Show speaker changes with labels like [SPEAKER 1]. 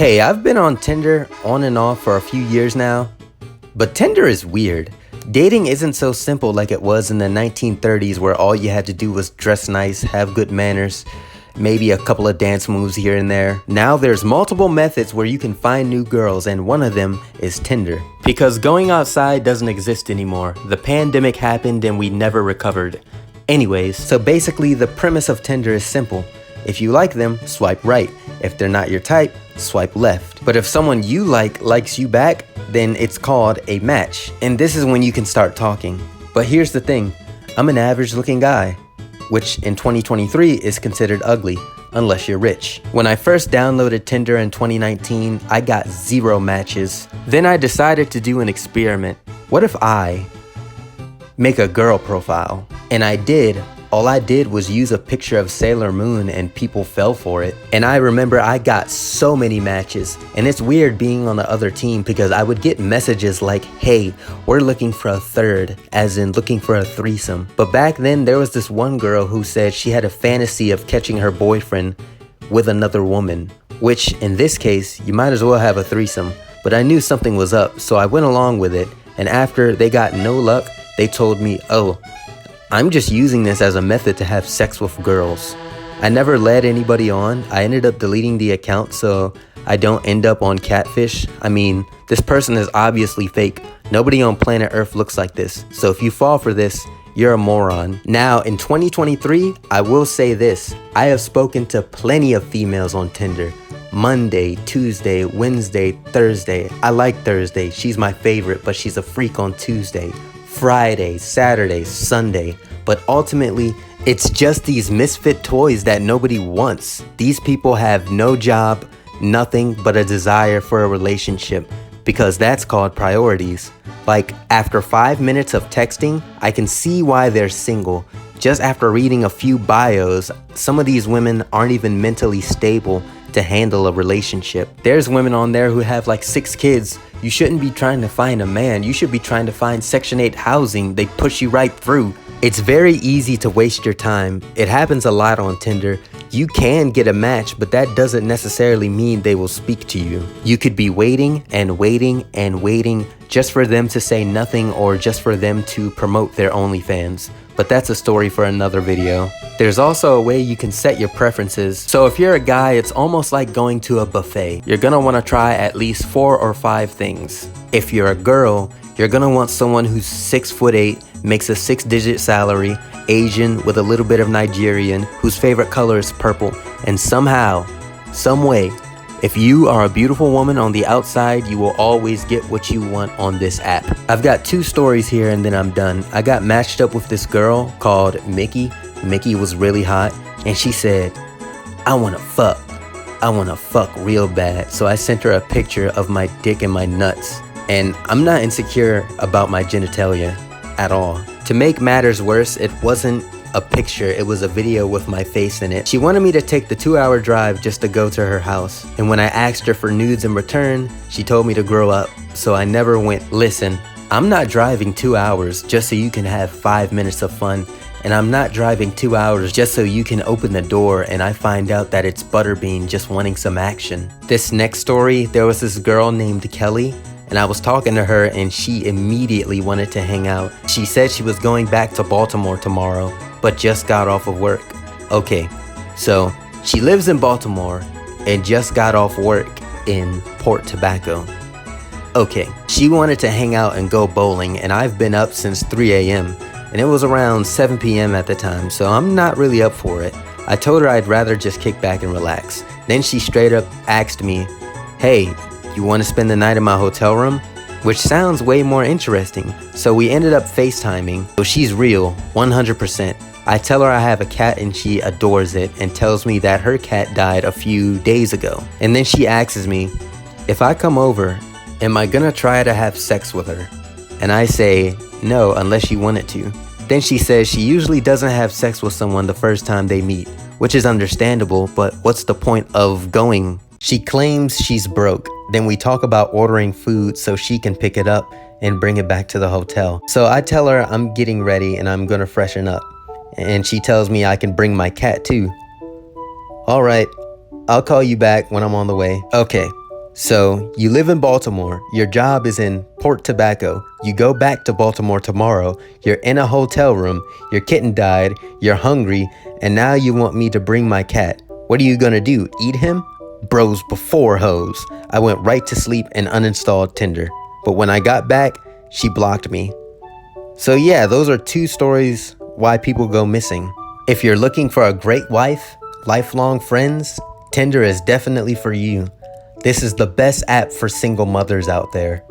[SPEAKER 1] Hey, I've been on Tinder on and off for a few years now, but Tinder is weird. Dating isn't so simple like it was in the 1930s where all you had to do was dress nice, have good manners, maybe a couple of dance moves here and there. Now there's multiple methods where you can find new girls, and one of them is Tinder. Because going outside doesn't exist anymore. The pandemic happened and we never recovered. Anyways, so basically the premise of Tinder is simple. If you like them, swipe right. If they're not your type, swipe left. But if someone you likes you back, then it's called a match. And this is when you can start talking. But here's the thing, I'm an average looking guy, which in 2023 is considered ugly, unless you're rich. When I first downloaded Tinder in 2019, I got 0 matches. Then I decided to do an experiment. What if I make a girl profile? And I did. All I did was use a picture of Sailor Moon and people fell for it. And I remember I got so many matches. And it's weird being on the other team because I would get messages like, hey, we're looking for a third, as in looking for a threesome. But back then there was this one girl who said she had a fantasy of catching her boyfriend with another woman, which in this case, you might as well have a threesome. But I knew something was up, so I went along with it. And after they got no luck, they told me, oh, I'm just using this as a method to have sex with girls. I never led anybody on. I ended up deleting the account so I don't end up on Catfish. I mean, this person is obviously fake. Nobody on planet Earth looks like this. So if you fall for this, you're a moron. Now, in 2023, I will say this. I have spoken to plenty of females on Tinder. Monday, Tuesday, Wednesday, Thursday. I like Thursday. She's my favorite, but she's a freak on Tuesday. Friday, Saturday, Sunday, but ultimately, it's just these misfit toys that nobody wants. These people have no job, nothing but a desire for a relationship, because that's called priorities. Like, after 5 minutes of texting, I can see why they're single. Just after reading a few bios, some of these women aren't even mentally stable to handle a relationship. There's women on there who have like 6 kids. You shouldn't be trying to find a man. You should be trying to find Section 8 housing. They push you right through. It's very easy to waste your time. It happens a lot on Tinder. You can get a match, but that doesn't necessarily mean they will speak to you. You could be waiting and waiting and waiting just for them to say nothing or just for them to promote their OnlyFans. But that's a story for another video. There's also a way you can set your preferences. So if you're a guy, it's almost like going to a buffet. You're gonna wanna try at least 4 or 5 things. If you're a girl, you're gonna want someone who's 6'8", makes a 6-digit salary, Asian with a little bit of Nigerian, whose favorite color is purple, and somehow, some way, if you are a beautiful woman on the outside, you will always get what you want on this app. I've got 2 stories here and then I'm done. I got matched up with this girl called Mickey. Mickey was really hot and she said, I wanna fuck. I wanna fuck real bad. So I sent her a picture of my dick and my nuts. And I'm not insecure about my genitalia at all. To make matters worse, it wasn't a picture, it was a video with my face in it. She wanted me to take the 2-hour drive just to go to her house. And when I asked her for nudes in return, she told me to grow up. So I never went. Listen, I'm not driving 2 hours just so you can have 5 minutes of fun. And I'm not driving 2 hours just so you can open the door and I find out that it's Butterbean just wanting some action. This next story, there was this girl named Kelly. And I was talking to her and she immediately wanted to hang out. She said she was going back to Baltimore tomorrow, but just got off of work. Okay, so she lives in Baltimore and just got off work in Port Tobacco. Okay, she wanted to hang out and go bowling, and I've been up since 3 a.m. and it was around 7 p.m. at the time, so I'm not really up for it. I told her I'd rather just kick back and relax. Then she straight up asked me, hey, you want to spend the night in my hotel room? Which sounds way more interesting. So we ended up FaceTiming. So she's real, 100%. I tell her I have a cat and she adores it and tells me that her cat died a few days ago. And then she asks me, if I come over, am I gonna try to have sex with her? And I say, no, unless you wanted to. Then she says she usually doesn't have sex with someone the first time they meet, which is understandable, but what's the point of going? She claims she's broke. Then we talk about ordering food so she can pick it up and bring it back to the hotel. So I tell her I'm getting ready and I'm gonna freshen up. And she tells me I can bring my cat too. All right, I'll call you back when I'm on the way. Okay, So, you live in Baltimore, your job is in Port Tobacco, you go back to Baltimore tomorrow, you're in a hotel room, your kitten died, you're hungry, and now you want me to bring my cat. What are you gonna do, eat him? Bros before hoes. I went right to sleep and uninstalled Tinder. But when I got back, she blocked me. So yeah, those are 2 stories why people go missing. If you're looking for a great wife, lifelong friends, Tinder is definitely for you. This is the best app for single mothers out there.